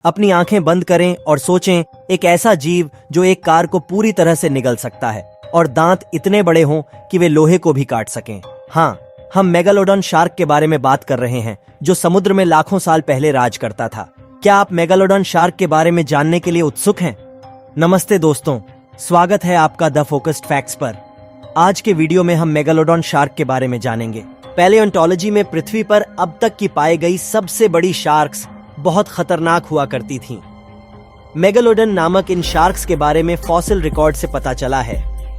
अपनी आंखें बंद करें और सोचें एक ऐसा जीव जो एक कार को पूरी तरह से निगल सकता है और दांत इतने बड़े हों कि वे लोहे को भी काट सकें। हाँ, हम मेगालोडॉन शार्क के बारे में बात कर रहे हैं जो समुद्र में लाखों साल पहले राज करता था। क्या आप मेगालोडॉन शार्क के बारे में जानने के लिए उत्सुक हैं? नमस्ते दोस्तों, स्वागत है आपका द फोकस्ड फैक्ट्स पर। आज के वीडियो में हम मेगालोडॉन शार्क के बारे में जानेंगे। पैलियोंटोलॉजी में पृथ्वी पर अब तक की पाई गई सबसे बड़ी शार्क्स बहुत खतरनाक हुआ करती थीं। मेगालोडन नामक इन शार्क्स के बारे में फॉसिल रिकॉर्ड से पता चला है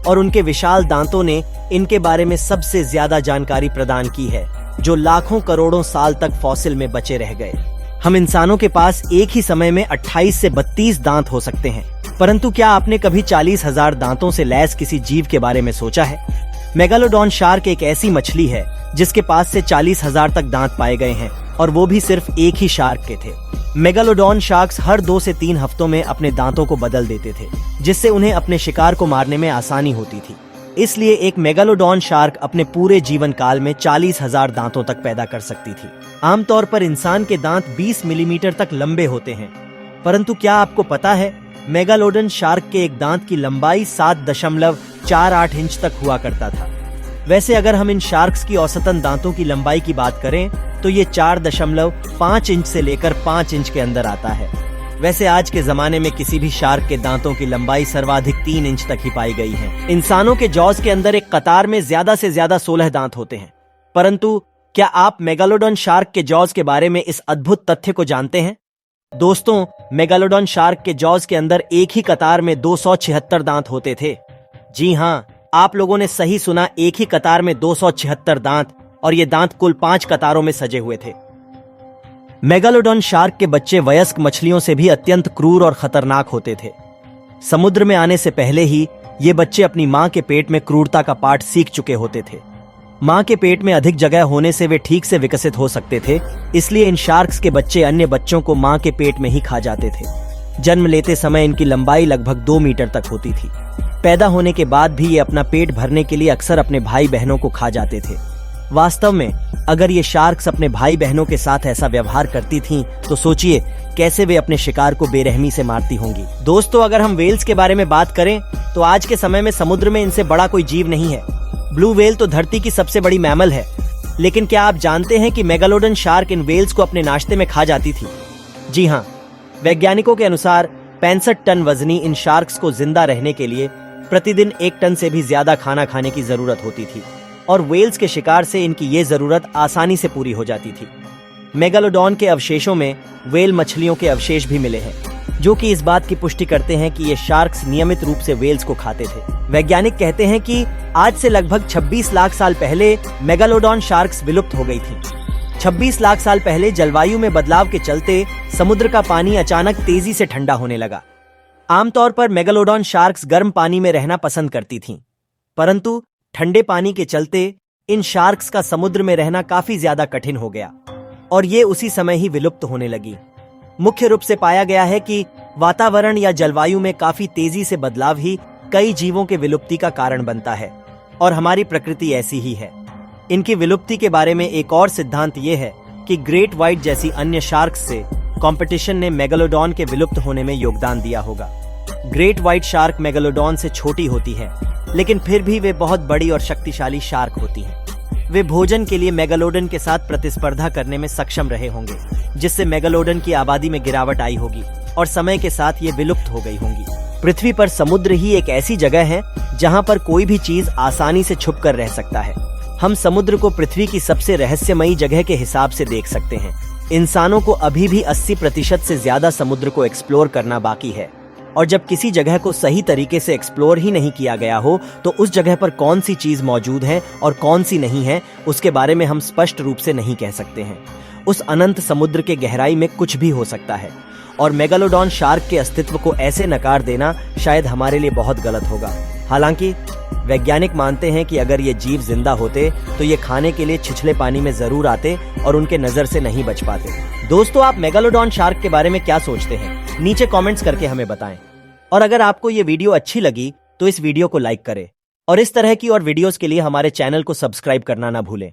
और उनके विशाल दांतों ने इनके बारे में सबसे ज्यादा जानकारी प्रदान की है, जो लाखों करोड़ों साल तक फॉसिल में बचे रह गए। हम इंसानों के पास एक ही समय में 28 से 32 दांत हो सकते हैं, परंतु क्या आपने कभी 40,000 दांतों से लैस किसी जीव के बारे में सोचा है? मेगालोडॉन शार्क एक ऐसी मछली है जिसके पास से 40,000 तक दांत पाए गए हैं, और वो भी सिर्फ एक ही शार्क के थे। मेगालोडॉन शार्क्स हर 2 से 3 हफ्तों में अपने दांतों को बदल देते थे, जिससे उन्हें अपने शिकार को मारने में आसानी होती थी। इसलिए एक मेगालोडॉन शार्क अपने पूरे जीवन काल में 40,000 दांतों तक पैदा कर सकती थी। आमतौर पर इंसान के दांत 20 मिलीमीटर तक लंबे होते हैं, परंतु क्या आपको पता है मेगालोडन शार्क के एक दांत की लंबाई 7.48 इंच तक हुआ करता था। वैसे अगर हम इन शार्क्स की औसतन दांतों की लंबाई की बात करें तो ये 4.5 इंच से लेकर 5 इंच के अंदर आता है। वैसे आज के जमाने में किसी भी शार्क के दांतों की लंबाई सर्वाधिक 3 इंच तक ही पाई गई है। इंसानों के जॉज के अंदर एक कतार में ज्यादा से ज्यादा 16 दांत होते हैं, परंतु क्या आप मेगालोडॉन शार्क के जॉज के बारे में इस अद्भुत तथ्य को जानते हैं? दोस्तों, मेगालोडॉन शार्क के जॉज के अंदर एक ही कतार में 276 दांत होते थे। जी हाँ, आप लोगों ने सही सुना, एक ही कतार में 276 दांत, और ये दांत कुल 5 कतारों में सजे हुए थे। मेगालोडॉन शार्क के बच्चे वयस्क मछलियों से भी अत्यंत क्रूर और खतरनाक होते थे। समुद्र में आने से पहले ही ये बच्चे अपनी मां के पेट में क्रूरता का पाठ सीख चुके होते थे। मां के पेट में अधिक जगह होने से वे ठीक से विकसित हो सकते थे, इसलिए इन शार्क्स के बच्चे अन्य बच्चों को मां के पेट में ही खा जाते थे। जन्म लेते समय इनकी लंबाई लगभग 2 मीटर तक होती थी। पैदा होने के बाद भी ये अपना पेट भरने के लिए अक्सर अपने भाई बहनों को खा जाते थे। वास्तव में अगर ये शार्क्स अपने भाई बहनों के साथ ऐसा व्यवहार करती थीं, तो सोचिए कैसे वे अपने शिकार को बेरहमी से मारती होंगी। दोस्तों, अगर हम वेल्स के बारे में बात करें तो आज के समय में समुद्र में इनसे बड़ा कोई जीव नहीं है। ब्लू वेल तो धरती की सबसे बड़ी मैमल है, लेकिन क्या आप जानते हैं कि मेगालोडन शार्क इन वेल्स को अपने नाश्ते में खा जाती थी? जी हाँ, वैज्ञानिकों के अनुसार 65 टन वजनी इन शार्क्स को जिंदा रहने के लिए प्रतिदिन 1 टन से भी ज्यादा खाना खाने की जरूरत होती थी, और वेल्स के शिकार से इनकी ये जरूरत आसानी से पूरी हो जाती थी। मेगालोडॉन के अवशेषों में वेल मछलियों के अवशेष भी मिले हैं, जो कि इस बात की पुष्टि करते हैं कि ये शार्क्स नियमित रूप से वेल्स को खाते थे। वैज्ञानिक कहते हैं कि आज से लगभग 26 लाख साल पहले मेगालोडॉन शार्क्स विलुप्त हो गई थी। 26 लाख साल पहले जलवायु में बदलाव के चलते समुद्र का पानी अचानक तेजी से ठंडा होने लगा। आमतौर पर मेगालोडॉन शार्क्स गर्म पानी में रहना पसंद करती थीं, परंतु ठंडे पानी के चलते इन शार्क्स का समुद्र में रहना काफी ज्यादा कठिन हो गया और ये उसी समय ही विलुप्त होने लगी। मुख्य रूप से पाया गया है कि वातावरण या जलवायु में काफी तेजी से बदलाव ही कई जीवों के विलुप्ति का कारण बनता है, और हमारी प्रकृति ऐसी ही है। इनकी विलुप्ति के बारे में एक और सिद्धांत ये है कि ग्रेट व्हाइट जैसी अन्य शार्क्स से कंपटीशन ने मेगालोडॉन के विलुप्त होने में योगदान दिया होगा। ग्रेट व्हाइट शार्क मेगालोडॉन से छोटी होती है, लेकिन फिर भी वे बहुत बड़ी और शक्तिशाली शार्क होती हैं। वे भोजन के लिए मेगालोडन के साथ प्रतिस्पर्धा करने में सक्षम रहे होंगे, जिससे मेगालोडन की आबादी में गिरावट आई होगी और समय के साथ ये विलुप्त हो गई होंगी। पृथ्वी पर समुद्र ही एक ऐसी जगह है जहां पर कोई भी चीज आसानी से छुप कर रह सकता है। हम समुद्र को पृथ्वी की सबसे रहस्यमयी जगह के हिसाब से देख सकते हैं। इंसानों को अभी भी 80% से ज्यादा समुद्र को एक्सप्लोर करना बाकी है, और जब किसी जगह को सही तरीके से एक्सप्लोर ही नहीं किया गया हो तो उस जगह पर कौन सी चीज मौजूद है और कौन सी नहीं है, उसके बारे में हम स्पष्ट रूप से नहीं कह सकते हैं। उस अनंत समुद्र के गहराई में कुछ भी हो सकता है, और मेगालोडॉन शार्क के अस्तित्व को ऐसे नकार देना शायद हमारे लिए बहुत गलत होगा। हालांकि वैज्ञानिक मानते हैं कि अगर ये जीव जिंदा होते तो ये खाने के लिए छिछले पानी में जरूर आते और उनके नजर से नहीं बच पाते। दोस्तों, आप मेगालोडॉन शार्क के बारे में क्या सोचते हैं? नीचे कमेंट्स करके हमें बताएं। और अगर आपको ये वीडियो अच्छी लगी तो इस वीडियो को लाइक करें, और इस तरह की और वीडियोस के लिए हमारे चैनल को सब्सक्राइब करना ना भूलें।